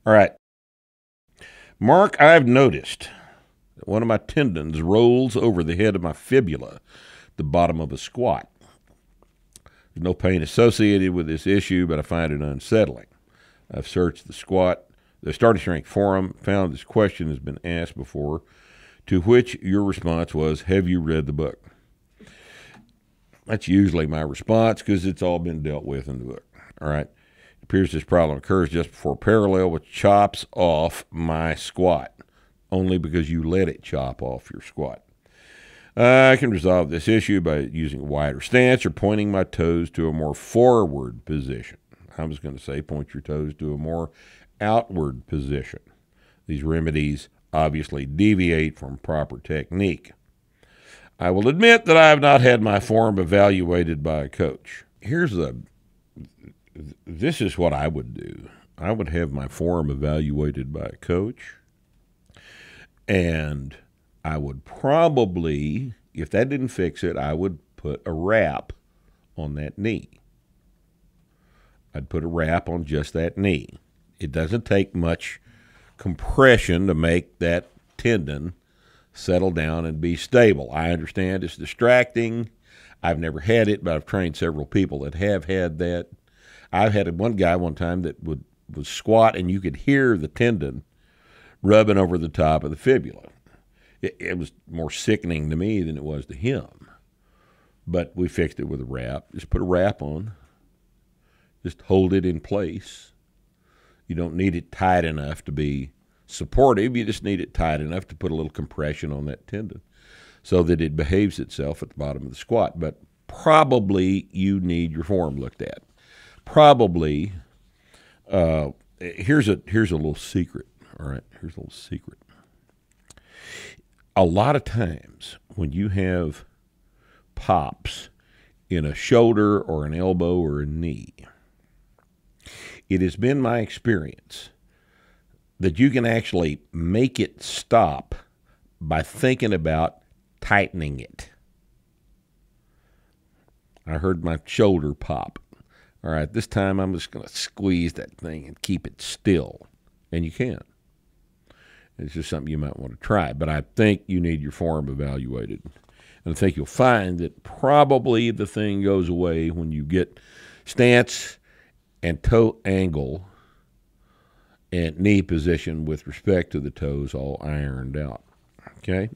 All right. Mark, I've noticed that one of my tendons rolls over the head of my fibula, the bottom of a squat. There's no pain associated with this issue, but I find it unsettling. I've searched the starting strength forum, found this question has been asked before, to which your response was, have you read the book? That's usually my response because it's all been dealt with in the book. All right. It appears this problem occurs just before parallel, which chops off my squat, only because you let it chop off your squat. I can resolve this issue by using a wider stance or pointing my toes to a more forward position. I was going to say point your toes to a more outward position. These remedies obviously deviate from proper technique. I will admit that I have not had my form evaluated by a coach. This is what I would do. I would have my form evaluated by a coach, and I would probably, if that didn't fix it, I would put a wrap on that knee. I'd put a wrap on just that knee. It doesn't take much compression to make that tendon settle down and be stable. I understand it's distracting. I've never had it, but I've trained several people that have had that. I've had one guy one time that would squat, and you could hear the tendon rubbing over the top of the fibula. It was more sickening to me than it was to him. But we fixed it with a wrap. Just put a wrap on. Just hold it in place. You don't need it tight enough to be supportive. You just need it tight enough to put a little compression on that tendon so that it behaves itself at the bottom of the squat. But probably you need your form looked at. Probably, here's a little secret. All right, here's a little secret. A lot of times when you have pops in a shoulder or an elbow or a knee, it has been my experience that you can actually make it stop by thinking about tightening it. I heard my shoulder pop. All right, this time I'm just going to squeeze that thing and keep it still. And you can. It's just something you might want to try. But I think you need your form evaluated. And I think you'll find that probably the thing goes away when you get stance and toe angle and knee position with respect to the toes all ironed out. Okay?